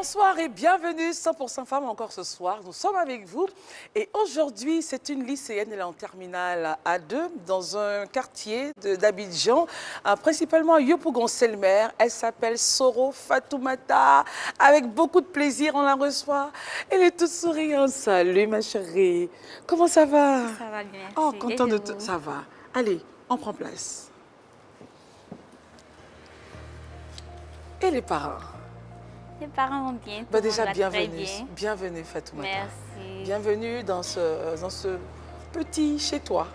Bonsoir et bienvenue 100% Femmes encore ce soir. Nous sommes avec vous et aujourd'hui c'est une lycéenne, elle est en terminale A2 dans un quartier d'Abidjan, principalement à Yopougon-Selmer. Elle s'appelle Soro Fatoumata. Avec beaucoup de plaisir on la reçoit. Elle est toute souriante. Salut ma chérie. Comment ça va? Ça va bien. Oh, content de te... Ça va. Allez, on prend place. Et les parents? Les parents vont bien. Bah déjà, bienvenue. Bien. Bienvenue, Fatoumata. Merci. Bienvenue dans ce petit chez toi.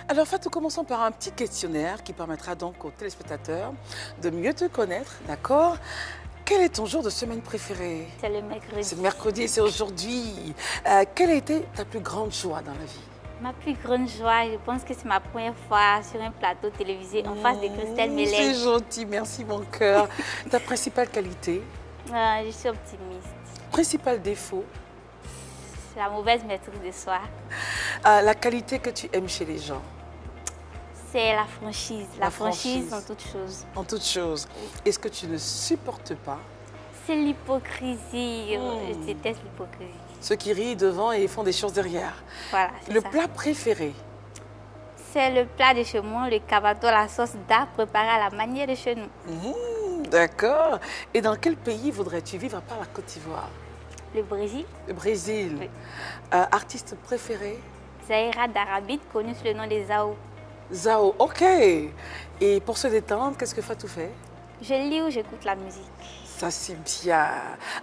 Alors, Fatou, commençons par un petit questionnaire qui permettra donc aux téléspectateurs de mieux te connaître, d'accord? Quel est ton jour de semaine préféré? C'est le mercredi. C'est le mercredi et c'est aujourd'hui. Quelle a été ta plus grande joie dans la vie? Ma plus grande joie, je pense que c'est ma première fois sur un plateau télévisé en face de Christelle Mélèche. C'est gentil, merci mon cœur. Ta principale qualité? Je suis optimiste. Principal défaut? La mauvaise maîtrise de soi. La qualité que tu aimes chez les gens? C'est la franchise. La franchise en toute chose. En toute chose. Est-ce que tu ne supportes pas? C'est l'hypocrisie. Je déteste l'hypocrisie. Ceux qui rient devant et font des choses derrière. Voilà, Le plat préféré? C'est le plat de chez moi, le cabato à la sauce d'art préparé à la manière de chez nous. D'accord. Et dans quel pays voudrais-tu vivre à part la Côte d'Ivoire? Le Brésil. Le Brésil. Oui. Artiste préféré? Zahira Darabit, connue sous le nom de Zao. Zao, ok. Et pour se détendre, qu'est-ce que Fatou fait? Je lis ou j'écoute la musique. Ça, c'est bien.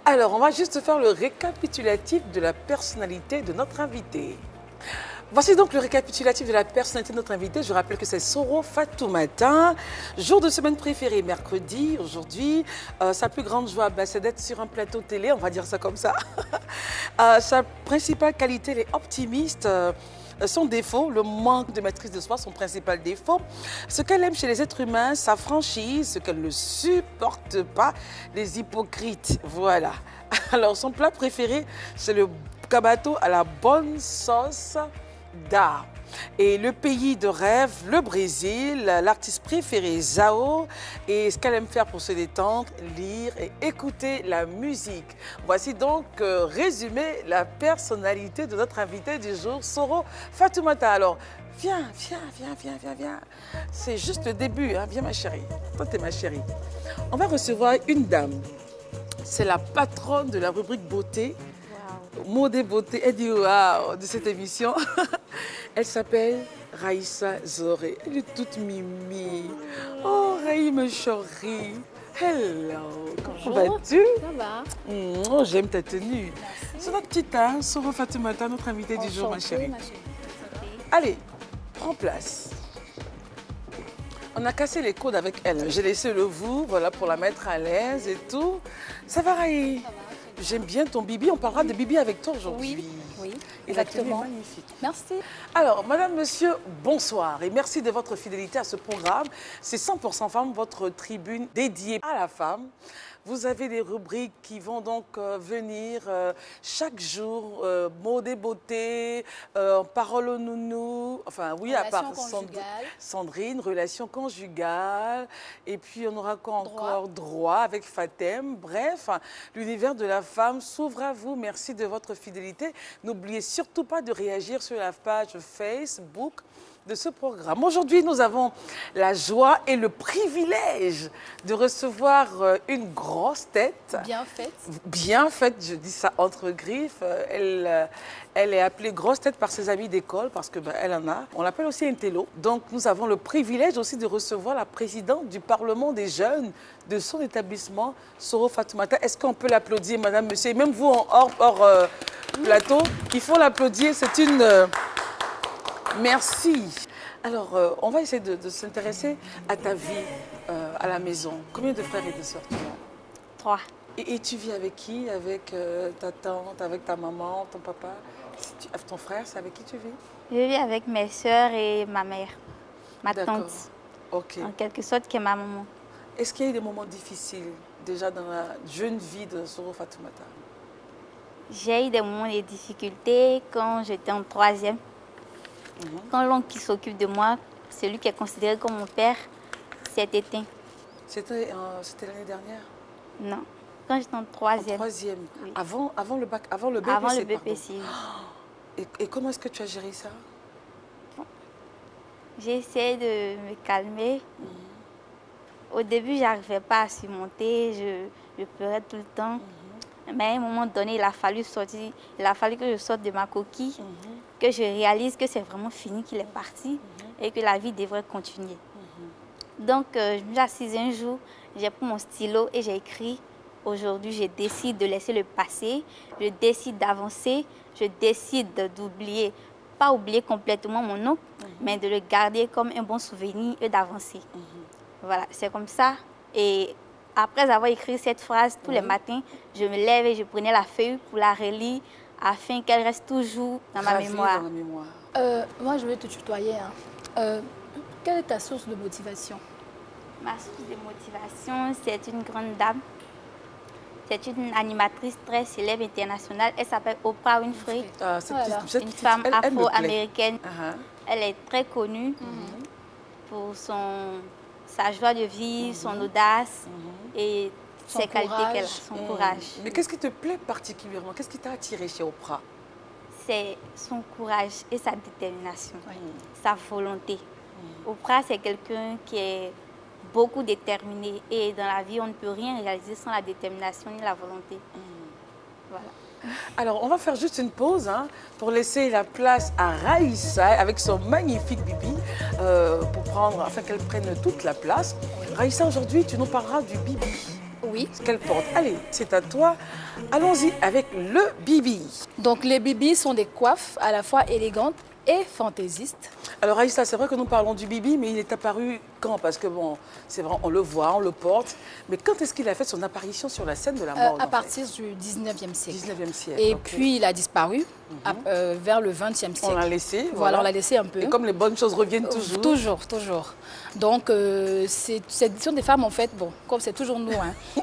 Alors, on va juste faire le récapitulatif de la personnalité de notre invité. Voici donc le récapitulatif de la personnalité de notre invité. Je rappelle que c'est Soro Fatoumata. Jour de semaine préféré, mercredi, aujourd'hui. Sa plus grande joie, c'est d'être sur un plateau télé, on va dire ça comme ça. Sa principale qualité, elle est optimiste. Son défaut, le manque de maîtrise de soi, son principal défaut. Ce qu'elle aime chez les êtres humains, sa franchise, ce qu'elle ne supporte pas, les hypocrites. Voilà. Alors, son plat préféré, c'est le cabato à la bonne sauce d'art. Et le pays de rêve, le Brésil, l'artiste préféré, Zao. Et ce qu'elle aime faire pour se détendre, lire et écouter la musique. Voici donc résumé la personnalité de notre invité du jour, Soro Fatoumata. Alors, viens. C'est juste le début, hein. Viens ma chérie. Toi, t'es ma chérie. On va recevoir une dame. C'est la patronne de la rubrique beauté. Mode et beauté, elle dit waouh de cette émission. Elle s'appelle Raïssa Zoré. Elle est toute mimi. Oh, Raï, ma chérie. Hello. Comment vas-tu? Ça va. Oh, j'aime ta tenue. C'est notre petite Soro Fatoumata, notre invitée du jour, ma chérie. Allez, prends place. On a cassé les codes avec elle. J'ai laissé le vous, voilà, pour la mettre à l'aise et tout. Ça va, Raï? Ça va. J'aime bien ton bibi. On parlera de bibi avec toi aujourd'hui. Oui, et la tenue est exactement. magnifique. Merci. Alors, madame, monsieur, bonsoir. Et merci de votre fidélité à ce programme. C'est 100% Femmes, votre tribune dédiée à la femme. Vous avez des rubriques qui vont donc venir chaque jour, mode et beauté, parole au nounou, enfin oui, à part Sandrine, relation conjugale, et puis on aura quoi encore? Droit avec Fatem. Bref, l'univers de la femme s'ouvre à vous. Merci de votre fidélité. N'oubliez surtout pas de réagir sur la page Facebook de ce programme. Aujourd'hui, nous avons la joie et le privilège de recevoir une grosse tête. Bien faite. Bien faite, je dis ça entre griffes. Elle est appelée grosse tête par ses amis d'école parce qu'elle en a. On l'appelle aussi un télo. Donc, nous avons le privilège aussi de recevoir la présidente du Parlement des jeunes de son établissement, Soro Fatoumata. Est-ce qu'on peut l'applaudir, madame, monsieur? Et même vous, hors plateau, il faut l'applaudir. C'est une... Merci. Alors, on va essayer de s'intéresser à ta vie à la maison. Combien de frères et de sœurs tu as? 3. Et tu vis avec qui? Avec ta tante, avec ta maman, ton papa? Ton frère, c'est avec qui tu vis? Je vis avec mes sœurs et ma mère, ma tante. Ok. En quelque sorte, qui est ma maman. Est-ce qu'il y a eu des moments difficiles déjà dans la jeune vie de Soro Fatoumata? J'ai eu des moments de difficultés quand j'étais en 3e. Quand l'oncle qui s'occupe de moi, celui qui est considéré comme mon père, s'est éteint. C'était l'année dernière? Non. quand j'étais en En troisième. troisième. Oui. Avant le bac, avant le BPC, Avant le pardon. BPC. Et comment est-ce que tu as géré ça? J'ai essayé de me calmer. Au début, je n'arrivais pas à surmonter, je pleurais tout le temps. Mais à un moment donné, il a fallu sortir, il a fallu que je sorte de ma coquille, que je réalise que c'est vraiment fini, qu'il est parti et que la vie devrait continuer. Donc, je me suis assise un jour, j'ai pris mon stylo et j'ai écrit « Aujourd'hui, je décide de laisser le passé, je décide d'avancer, je décide d'oublier, pas oublier complètement mon oncle, mais de le garder comme un bon souvenir et d'avancer. » Voilà, c'est comme ça. Et après avoir écrit cette phrase tous les matins, je me lève et je prenais la feuille pour la relire afin qu'elle reste toujours dans ma Gravée mémoire. dans la mémoire. Moi, je vais te tutoyer. Quelle est ta source de motivation? Ma source de motivation, c'est une grande dame. C'est une animatrice très célèbre internationale. Elle s'appelle Oprah Winfrey. Ah, cette Voilà. petite- cette Une petite- femme elle me plaît. afro-américaine. Ah, Elle est très connue pour sa joie de vivre, son audace et Son ses qualités qu'elle a, courage. son courage. Mais qu'est-ce qui te plaît particulièrement? Qu'est-ce qui t'a attiré chez Oprah? C'est son courage et sa détermination, Oui. sa volonté. Oprah, c'est quelqu'un qui est beaucoup déterminé et dans la vie, on ne peut rien réaliser sans la détermination ni la volonté. Voilà. Alors, on va faire juste une pause pour laisser la place à Raïssa avec son magnifique bibi pour prendre, afin qu'elle prenne toute la place. Raïssa, aujourd'hui, tu nous parleras du bibi, Oui. ce qu'elle porte. Allez, c'est à toi. Allons-y avec le bibi. Donc, les bibis sont des coiffes à la fois élégantes et fantaisistes. Alors, Raïssa, c'est vrai que nous parlons du bibi, mais il est apparu quand? Parce que bon, c'est vrai, on le voit, on le porte. Mais quand est-ce qu'il a fait son apparition sur la scène de la mode? À partir du 19e siècle. 19e siècle. Et ok. puis, il a disparu vers le 20e siècle. On l'a laissé. Voilà, on l'a laissé un peu. Et comme les bonnes choses reviennent toujours. Toujours, toujours. Donc, ce sont des femmes, en fait, bon, comme c'est toujours nous,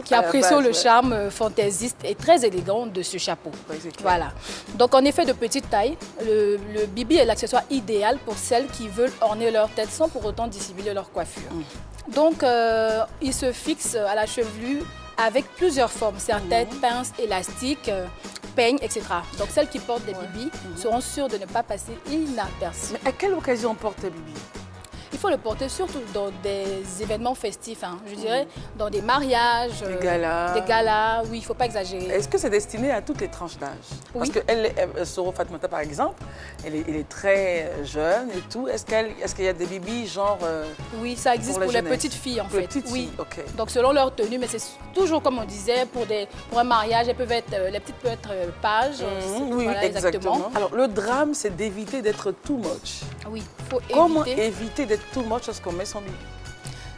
qui À la apprécions base, le ouais. charme fantaisiste et très élégant de ce chapeau. Ouais, c'est clair. Voilà. Donc, en effet, de petite taille, le bibi est l'accessoire idéal pour celles qui veulent orner leur tête sans pour autant dissimuler leur coiffure. Donc, il se fixe à la chevelure avec plusieurs formes, certaines pinces élastiques, peignes, etc. Donc, celles qui portent des bibis seront sûres de ne pas passer inaperçues. Mais à quelle occasion on porte le bibi? Il faut le porter surtout dans des événements festifs, je dirais, dans des mariages, Des galas. Des galas, oui, il ne faut pas exagérer. Est-ce que c'est destiné à toutes les tranches d'âge? Parce Oui. que Soro Fatmata, par exemple, elle est très jeune et tout. Est-ce qu'il y a des bibis genre... Oui, ça existe pour la pour les jeunesse. petites filles, en Pour les fait. petites Oui. filles, ok. Donc, selon leur tenue, mais c'est toujours, comme on disait, pour un mariage, elles peuvent être, les petites peuvent être pages. Oui, voilà, exactement. Alors, le drame, c'est d'éviter d'être too much. Oui, il faut Comment éviter. éviter d'être too much lorsqu'on met son bibi?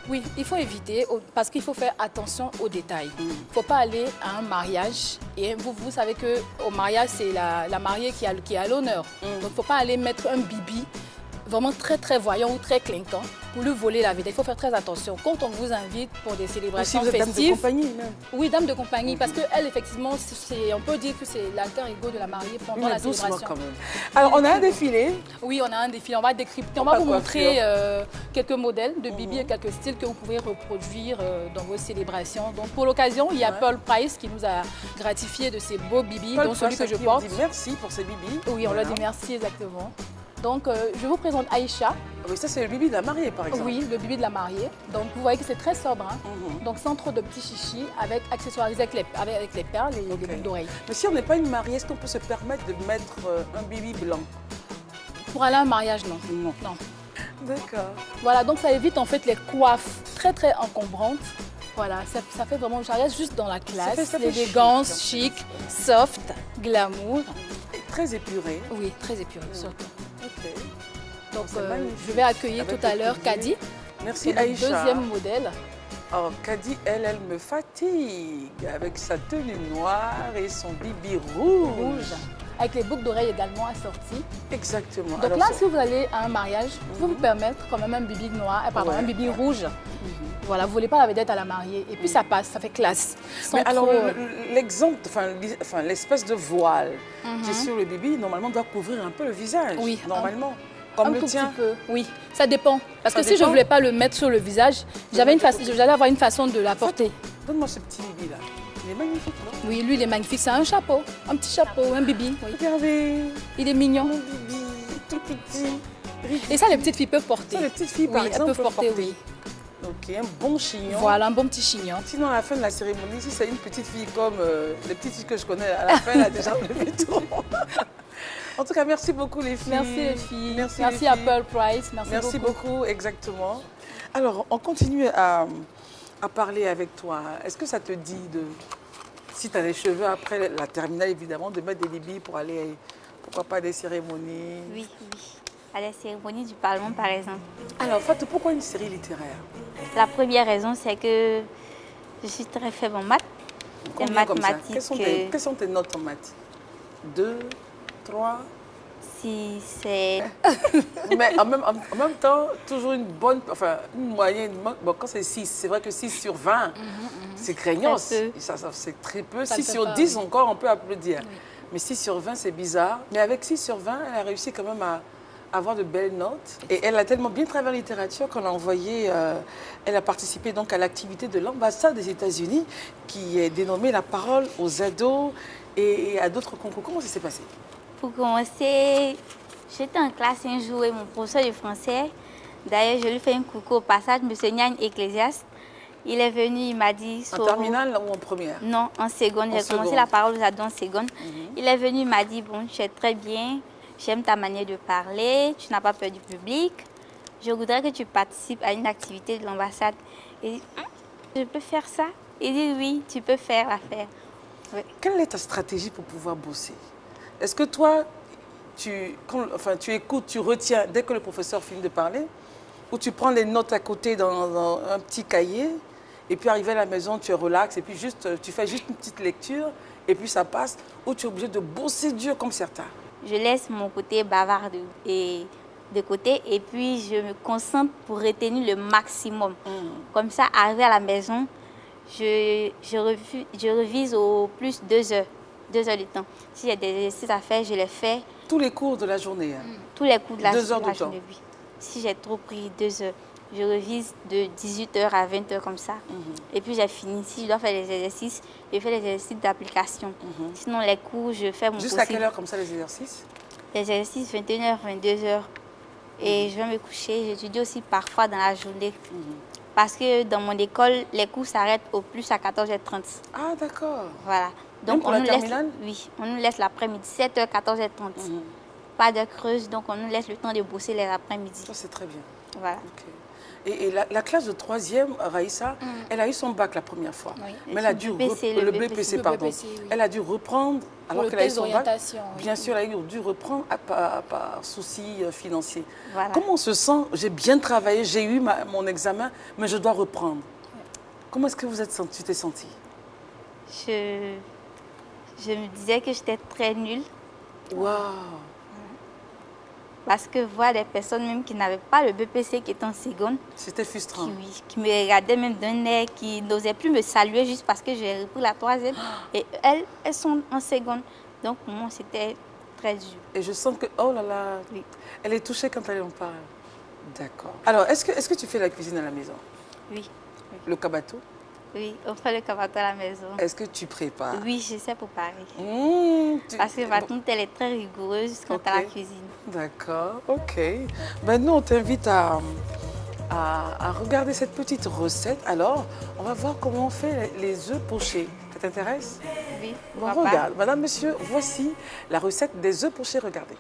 Oui, il faut éviter parce qu'il faut faire attention aux détails. Il ne faut pas aller à un mariage et vous savez qu'au mariage, c'est la mariée qui a l'honneur. Donc, il ne faut pas aller mettre un bibi vraiment très très voyant ou très clinquant pour lui voler la vedette. Il faut faire très attention. Quand on vous invite pour des Ou si célébrations vous êtes dame de festives, compagnie, même. oui, dame de compagnie, parce qu'elle, effectivement, on peut dire que c'est l'alter ego de la mariée pendant Mais la doucement célébration. quand même. Alors, on a un défilé. Oui, on a un défilé, on va décrypter, on Pas va vous coiffure. montrer quelques modèles de bibi et quelques styles que vous pouvez reproduire dans vos célébrations. Donc pour l'occasion, il y a Paul Price qui nous a gratifié de ces beaux bibis, Paul dont celui Price, que à je qui on porte. dit merci pour ces bibis. Oui, on Voilà. leur dit merci exactement. Donc je vous présente Aïcha, Oui, ça, c'est le bibi de la mariée, par exemple. oui, le bibi de la mariée. Donc vous voyez que c'est très sobre, donc sans trop de petits chichis, avec accessoirisé avec les perles et les boucles d'oreilles. Mais si on n'est pas une mariée, est-ce qu'on peut se permettre de mettre un bibi blanc? Pour aller à un mariage, non. Non. Non. D'accord. Voilà, donc ça évite en fait les coiffes très très encombrantes. Voilà, ça fait vraiment, ça reste juste dans la classe, ça fait l'élégance, chic, chic, soft, glamour. Et très épuré. Oui, très épuré surtout. Ok. Donc C'est magnifique. je vais accueillir Avec tout à le l'heure collier. Kadi, Merci qui est le Aïcha. deuxième modèle. Oh, Kadi, elle me fatigue avec sa tenue noire et son bibi rouge. Rouge, avec les boucles d'oreilles également assorties. Exactement. Donc Alors, là, ça- si vous allez à un mariage, vous pouvez vous permettre quand même un bibi noir, pardon, Ouais. un bibi rouge. Voilà, vous ne voulez pas la vedette à la mariée. Et puis ça passe, ça fait classe. Sans Mais alors, trop, l'exemple, enfin, l'espèce de voile qui est sur le bibi, normalement, doit couvrir un peu le visage. Oui, Normalement. un Comme le tout tien. petit peu. Oui, ça dépend. Parce Ça que si je ne dépend. voulais pas le mettre sur le visage, j'allais avoir une façon de la porter. Donne-moi ce petit bibi là. Il est magnifique, non? Oui, lui, il est magnifique. C'est un chapeau, un petit chapeau, un bibi. Oui. Regardez, Il est mignon. mon bibi, tout petit. Et ça, les petites filles peuvent porter. Ça, les petites filles, Oui, par elles exemple, peuvent porter, oui. Ok, un bon chignon. Voilà, un bon petit chignon. Sinon, à la fin de la cérémonie, si c'est une petite fille comme les petites filles que je connais, à la fin, elle a déjà enlevé tout. En tout cas, merci beaucoup les filles. Merci les filles. Merci, Merci les à filles. Pearl Price. Merci beaucoup, exactement. Alors, on continue à parler avec toi. Est-ce que ça te dit de, si tu as les cheveux après la terminale, évidemment, de mettre des bibis pour aller, pourquoi pas, à des cérémonies? Oui, oui. À la cérémonie du Parlement, par exemple. Alors, Fatou, pourquoi une série littéraire? La première raison, c'est que je suis très faible en maths. Les Combien comme ça? mathématiques. Quelles sont tes notes en maths? 2, 3? Si c'est... Mais en même temps, toujours une bonne, enfin, une moyenne. Bon, quand c'est 6, c'est vrai que 6 sur 20, c'est craignant. Très peu. Ça, c'est très peu. Ça 6 le fait sur pas, 10, oui. encore, on peut applaudir. Oui. Mais 6 sur 20, c'est bizarre. Mais avec 6 sur 20, elle a réussi quand même à avoir de belles notes. Et elle a tellement bien travaillé en littérature qu'on l'a envoyée, elle a participé donc à l'activité de l'ambassade des États-Unis qui est dénommée La parole aux ados et à d'autres concours. Comment ça s'est passé? Pour commencer, j'étais en classe un jour et mon professeur de français, d'ailleurs, je lui fais un coucou au passage, M. Niagne Ecclésiaste. Il est venu, il m'a dit... En Soro, terminale ou en première? non, en seconde. J'ai commencé la parole aux ados en seconde. Il est venu, il m'a dit, bon, tu es très bien, j'aime ta manière de parler, tu n'as pas peur du public. Je voudrais que tu participes à une activité de l'ambassade. Et dit, je peux faire ça? Il dit, oui, tu peux faire l'affaire. Oui. Quelle est ta stratégie pour pouvoir bosser? Est-ce que toi, tu écoutes, tu retiens dès que le professeur finit de parler, ou tu prends les notes à côté dans un petit cahier, et puis arrivé à la maison, tu es relax, et puis tu fais juste une petite lecture, et puis ça passe, ou tu es obligé de bosser dur comme certains? Je laisse mon côté bavard de côté et puis je me concentre pour retenir le maximum. Comme ça, arrivé à la maison, je revise au plus 2 heures. 2 heures de temps. S'il y a des exercices à faire, je les fais. Tous les cours de la journée? Hein? Tous les cours de la 2 heures de temps. journée. Oui. Si j'ai trop pris 2 heures, je revise de 18h à 20h comme ça. Et puis j'ai fini. Si je dois faire les exercices, je fais les exercices d'application. Sinon, les cours, je fais mon Jusqu'à possible. quelle heure comme ça les exercices? Les exercices, 21h, 22h. Et je vais me coucher. J'étudie aussi parfois dans la journée. Parce que dans mon école, les cours s'arrêtent au plus à 14h30. Ah, d'accord. Voilà. Même Donc pour on la nous laisse, terminale? oui, on nous laisse l'après-midi, 7h, 14h30. Pas de creuse, donc on nous laisse le temps de bosser les après-midi. Ça, c'est très bien. Voilà. Ok. Et la classe de 3e, Raïssa, elle a eu son bac la première fois. Oui. Mais elle a dû BPC, le le BPC, Le pardon. BPC, oui. Elle a dû reprendre, alors le qu'elle a eu test son bac. d'orientation, oui. Bien sûr, elle a dû reprendre par souci financier. Voilà. Comment on se sent? J'ai bien travaillé, j'ai eu mon examen, mais je dois reprendre. Comment est-ce que tu t'es sentie? Je me disais que j'étais très nulle. Waouh! Parce que voir des personnes même qui n'avaient pas le BPC, qui étaient en seconde, C'était frustrant. qui me regardaient même d'un air, qui n'osaient plus me saluer juste parce que j'ai repris la 3e. Et elles sont en seconde. Donc pour moi, c'était très dur. Et je sens que, oh là là, Oui. elle est touchée quand elle en parle. D'accord. Alors, est-ce que tu fais la cuisine à la maison? Oui. Le kabato? Oui, on fait le cabato à la maison. Est-ce que tu prépares? Oui, je sais préparer. Parce Parce que ma tante, elle est très rigoureuse quant à la cuisine. D'accord, ok. Ben, nous, on t'invite à regarder cette petite recette. Alors, on va voir comment on fait les œufs pochés. Ça t'intéresse? Oui, Bon, pourquoi pas. regarde, madame, monsieur, voici la recette des œufs pochés. Regardez.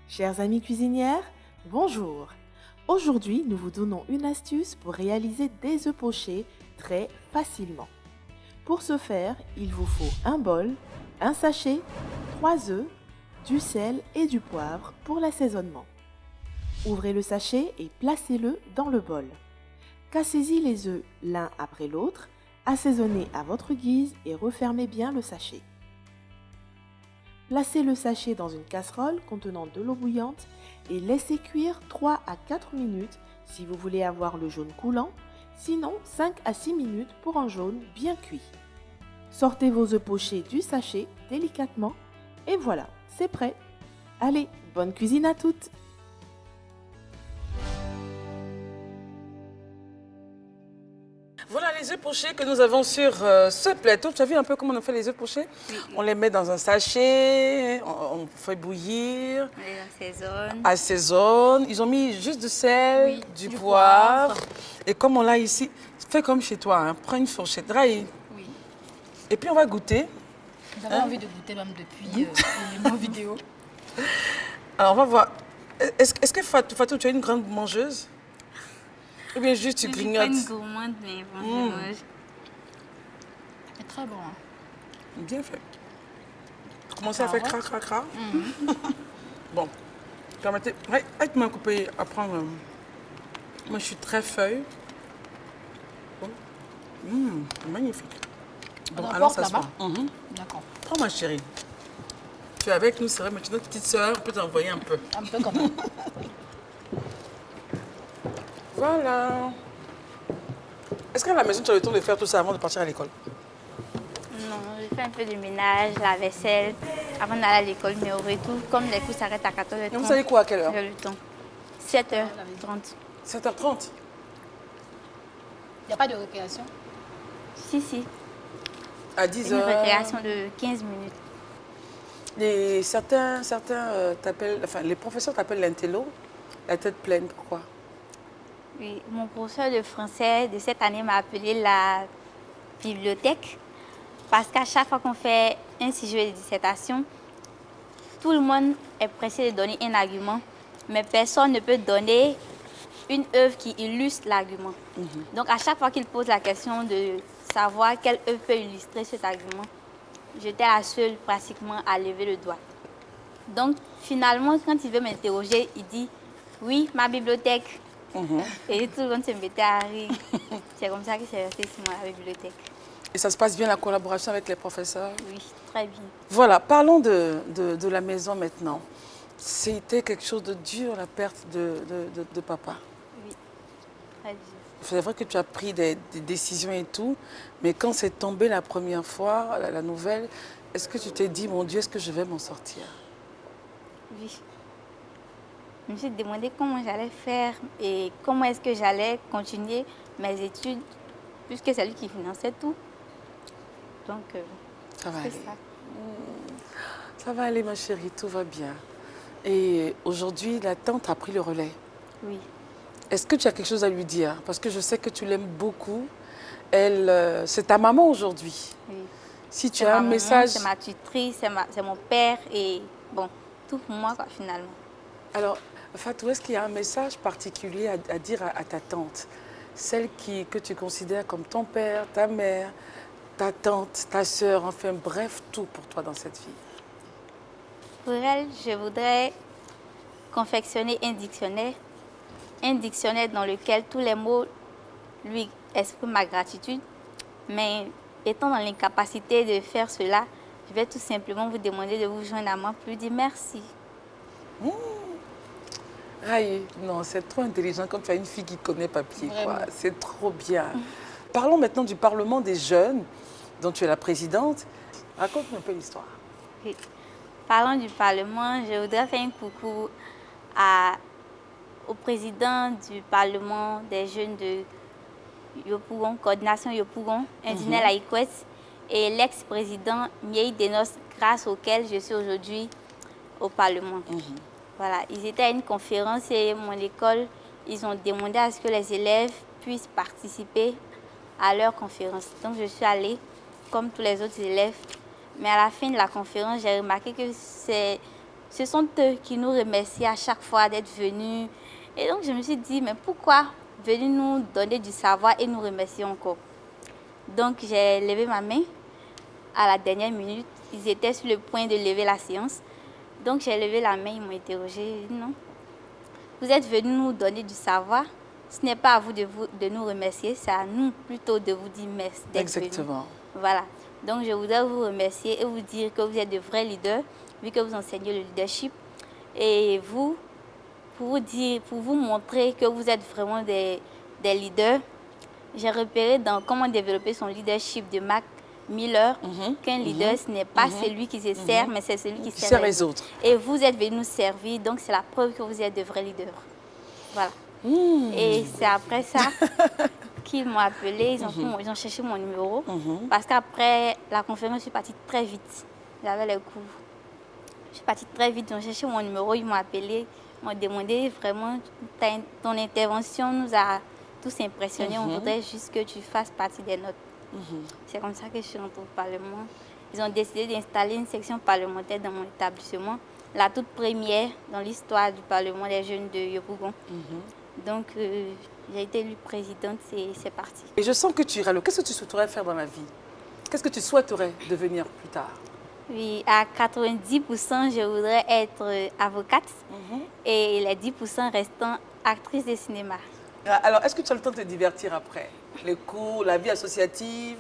Chères amies cuisinières, bonjour. Aujourd'hui, nous vous donnons une astuce pour réaliser des œufs pochés très facilement. Pour ce faire, il vous faut un bol, un sachet, 3 œufs, du sel et du poivre pour l'assaisonnement. Ouvrez le sachet et placez-le dans le bol. Cassez-y les œufs l'un après l'autre, assaisonnez à votre guise et refermez bien le sachet. Placez le sachet dans une casserole contenant de l'eau bouillante et laissez cuire 3 à 4 minutes si vous voulez avoir le jaune coulant, sinon 5 à 6 minutes pour un jaune bien cuit. Sortez vos œufs pochés du sachet délicatement et voilà, c'est prêt. Allez, bonne cuisine à toutes! Voilà les œufs pochés que nous avons sur ce plateau. Tu as vu un peu comment on fait les œufs pochés? Oui. On les met dans un sachet, on fait bouillir, On les assaisonne. assaisonne. Ils ont mis juste du sel, Oui, du du poivre. poivre. Et comme on l'a ici, fais comme chez toi, hein. Prends une fourchette, draille. Oui. Et puis on va goûter. J'avais envie de goûter même depuis l'élément vidéo. Alors on va voir. Est-ce que Fatou, tu es une grande mangeuse? Ou bien juste tu Je suis grignotes? pas une gourmande, mais bon, je mange. C'est très bon. Hein. Bien fait. Commencez à faire crac, crac, crac. Bon, permettez. Aide-moi à couper, à prendre. Moi, je suis très feuille. Bon. Magnifique. Bon, On alors emporte ça se là-bas? voit. D'accord. Prends ma chérie. Tu es avec nous, c'est vrai, mais tu es notre petite soeur, on peut t'envoyer un peu. Un peu quand même. Voilà. Est-ce qu'à la maison, tu as le temps de faire tout ça avant de partir à l'école? Non, je fais un peu de ménage, la vaisselle, avant d'aller à l'école, mais au retour, comme les cours s'arrêtent à 14h30. Et vous savez quoi, à quelle heure? J'ai le temps. 7h30. 7h30. Il n'y a pas de récréation? Si. À Une 10h. récréation de 15 minutes. Certains t'appellent, enfin, les professeurs t'appellent l'intello, la tête pleine, pourquoi? Oui, mon professeur de français de cette année m'a appelé la bibliothèque parce qu'à chaque fois qu'on fait un sujet de dissertation, tout le monde est pressé de donner un argument, mais personne ne peut donner une œuvre qui illustre l'argument. Donc à chaque fois qu'il pose la question de savoir quelle œuvre peut illustrer cet argument, j'étais la seule pratiquement à lever le doigt. Donc finalement, quand il veut m'interroger, il dit « Oui, ma bibliothèque ». Et tout le monde se mettait à rire. C'est comme ça que c'est resté sur la bibliothèque. Et ça se passe bien la collaboration avec les professeurs? Oui, très bien. Voilà, parlons de la maison maintenant. C'était quelque chose de dur, la perte de papa. Oui, très bien. C'est vrai que tu as pris des décisions et tout, mais quand c'est tombé la première fois, la nouvelle, est-ce que tu t'es dit, mon Dieu, est-ce que je vais m'en sortir? Oui. Je me suis demandé comment j'allais faire et comment est-ce que j'allais continuer mes études, puisque c'est lui qui finançait tout. Donc, Ça va c'est aller. ça. Ça va aller, ma chérie, tout va bien. Et aujourd'hui, la tante a pris le relais. Oui. Est-ce que tu as quelque chose à lui dire? Parce que je sais que tu l'aimes beaucoup. Elle, c'est ta maman aujourd'hui. Oui. Si tu C'est as ma un maman, message... c'est ma tutrice, c'est mon père et bon, tout pour moi quoi, finalement. Alors, Fatou, est-ce qu'il y a un message particulier à dire à ta tante? Celle que tu considères comme ton père, ta mère, ta tante, ta sœur, enfin bref, tout pour toi dans cette vie. Pour elle, je voudrais confectionner un dictionnaire dans lequel tous les mots lui expriment ma gratitude. Mais étant dans l'incapacité de faire cela, je vais tout simplement vous demander de vous joindre à moi pour lui dire merci. Aïe, non, c'est trop intelligent comme tu as une fille qui connaît papier, quoi. Vraiment. C'est trop bien. Parlons maintenant du Parlement des jeunes, dont tu es la présidente. Raconte-moi un peu l'histoire. Oui. Parlant du Parlement, je voudrais faire un coucou au président du Parlement des jeunes de Yopougon, coordination Yopougon, Indinel Aïkwet, et l'ex-président Miei Denos, grâce auquel je suis aujourd'hui au Parlement. Voilà, ils étaient à une conférence et mon école, ils ont demandé à ce que les élèves puissent participer à leur conférence. Donc je suis allée, comme tous les autres élèves. Mais à la fin de la conférence, j'ai remarqué que ce sont eux qui nous remercient à chaque fois d'être venus. Et donc je me suis dit, mais pourquoi venir nous donner du savoir et nous remercier encore? Donc j'ai levé ma main à la dernière minute. Ils étaient sur le point de lever la séance. Donc j'ai levé la main, ils m'ont interrogé. J'ai dit non, vous êtes venus nous donner du savoir. Ce n'est pas à vous de nous remercier, c'est à nous plutôt de vous dire merci d'être venus. Exactement. Voilà. Donc je voudrais vous remercier et vous dire que vous êtes de vrais leaders, vu que vous enseignez le leadership. Et vous, pour vous montrer que vous êtes vraiment des leaders, j'ai repéré dans comment développer son leadership de marque Miller qu'un leader, ce n'est pas celui qui se sert, mais c'est celui qui sert les autres. Et vous êtes venu nous servir, donc c'est la preuve que vous êtes de vrais leaders. Voilà. Et c'est après ça qu'ils m'ont appelé, ils ont cherché mon numéro. Parce qu'après la conférence, je suis partie très vite. J'avais les cours. Je suis partie très vite, ils ont cherché mon numéro, ils m'ont appelé, ils m'ont demandé vraiment, ton intervention nous a tous impressionnés, on voudrait juste que tu fasses partie des nôtres. C'est comme ça que je suis rentrée au Parlement. Ils ont décidé d'installer une section parlementaire dans mon établissement, la toute première dans l'histoire du Parlement des jeunes de Yopougon. Donc, j'ai été élue présidente, c'est parti. Et je sens que tu iras. Qu'est-ce que tu souhaiterais faire dans la vie? Qu'est-ce que tu souhaiterais devenir plus tard? Oui, à 90%, je voudrais être avocate et les 10% restants, actrice de cinéma. Alors, est-ce que tu as le temps de te divertir après? Les cours, la vie associative,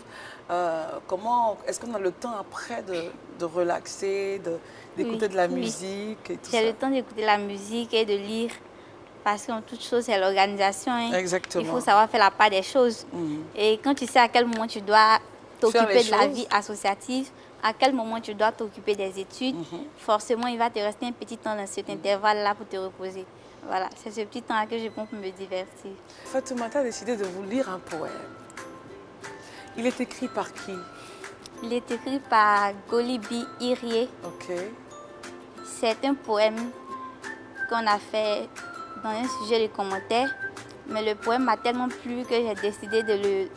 est-ce qu'on a le temps après de relaxer, d'écouter de la musique et tout ça? J'ai le temps d'écouter la musique et de lire. Parce qu'en toute chose, c'est l'organisation. Exactement. Il faut savoir faire la part des choses. Et quand tu sais à quel moment tu dois t'occuper de la vie associative, à quel moment tu dois t'occuper des études, forcément, il va te rester un petit temps dans cet intervalle-là pour te reposer. Voilà, c'est ce petit temps-là que je prends pour me divertir. Fatoumata a décidé de vous lire un poème. Il est écrit par qui? Il est écrit par Golibi Irie. Ok. C'est un poème qu'on a fait dans un sujet de commentaires, mais le poème m'a tellement plu que j'ai décidé de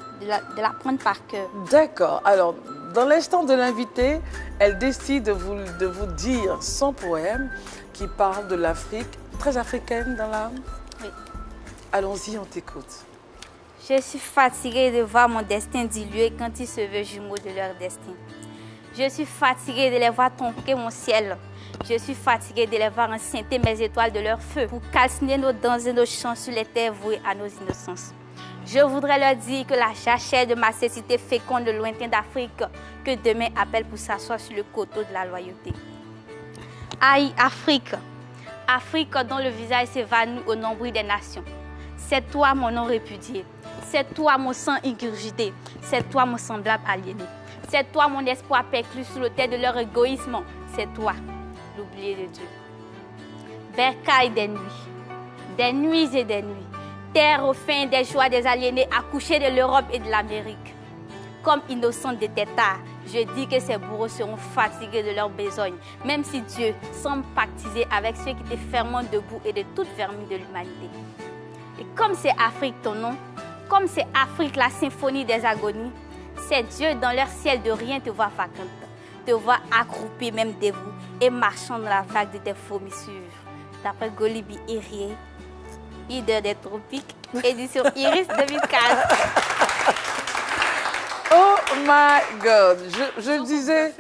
l'apprendre par cœur. D'accord. Alors, dans l'instant de l'invité, elle décide de vous dire son poème qui parle de l'Afrique, très africaine dans l'âme. Oui. Allons-y, on t'écoute. Je suis fatiguée de voir mon destin dilué quand ils se veulent jumeaux de leur destin. Je suis fatiguée de les voir tromper mon ciel. Je suis fatiguée de les voir enceinter mes étoiles de leur feu pour calciner nos danses et nos chants sur les terres vouées à nos innocences. Je voudrais leur dire que la jachère de ma cécité féconde le lointain d'Afrique que demain appelle pour s'asseoir sur le coteau de la loyauté. Aïe, Afrique! Afrique dont le visage s'évanouit au nombril des nations. C'est toi mon nom répudié. C'est toi mon sang ingurgité. C'est toi mon semblable aliéné. C'est toi mon espoir perclus sous l'autel de leur égoïsme. C'est toi, l'oublié de Dieu. Bercaille des nuits et des nuits. Terre aux fins des joies des aliénés accouchés de l'Europe et de l'Amérique. Comme innocente de têtards, je dis que ces bourreaux seront fatigués de leur besogne, même si Dieu semble pactiser avec ceux qui étaient fermement debout et de toute vermine de l'humanité. Et comme c'est Afrique ton nom, comme c'est Afrique la symphonie des agonies, c'est Dieu dans leur ciel de rien te voir vacante, te voir accroupi même debout et marchant dans la vague de tes fourmissures. D'après Golibi Irie, leader des tropiques, édition Iris 2015. Oh my God! Je le disais,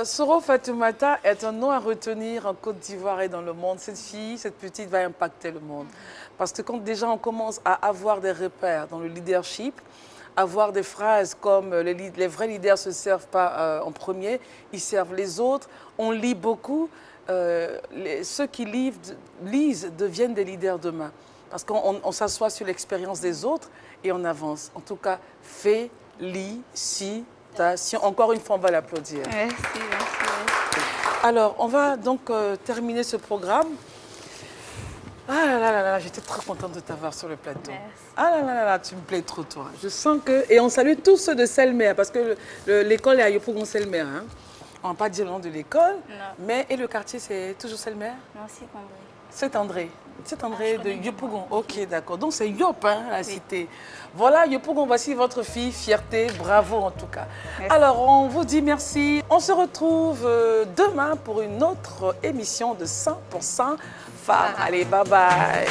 Soro Fatoumata est un nom à retenir en Côte d'Ivoire et dans le monde. Cette fille, cette petite va impacter le monde. Parce que quand déjà on commence à avoir des repères dans le leadership, avoir des phrases comme les vrais leaders ne se servent pas en premier, ils servent les autres, on lit beaucoup. Ceux qui lisent deviennent des leaders demain. Parce qu'on s'assoit sur l'expérience des autres et on avance. En tout cas, félicitations. Encore une fois, on va l'applaudir. Merci. Alors, on va donc terminer ce programme. Ah là là là là, j'étais très contente de t'avoir sur le plateau. Merci. Ah là là là, tu me plais trop, toi. Je sens que... Et on salue tous ceux de Selmer, parce que l'école est à Yopougon-Selmer. Hein. On ne va pas dire le nom de l'école, mais et le quartier, c'est toujours Selmer? Non, c'est André. Saint-André. Saint-André de Yopougon. Ok, d'accord. Donc c'est Yop, hein, la cité. Voilà, Yopougon, voici votre fille. Fierté, bravo en tout cas. Merci. Alors, on vous dit merci. On se retrouve demain pour une autre émission de 100% Femmes. Allez, bye bye.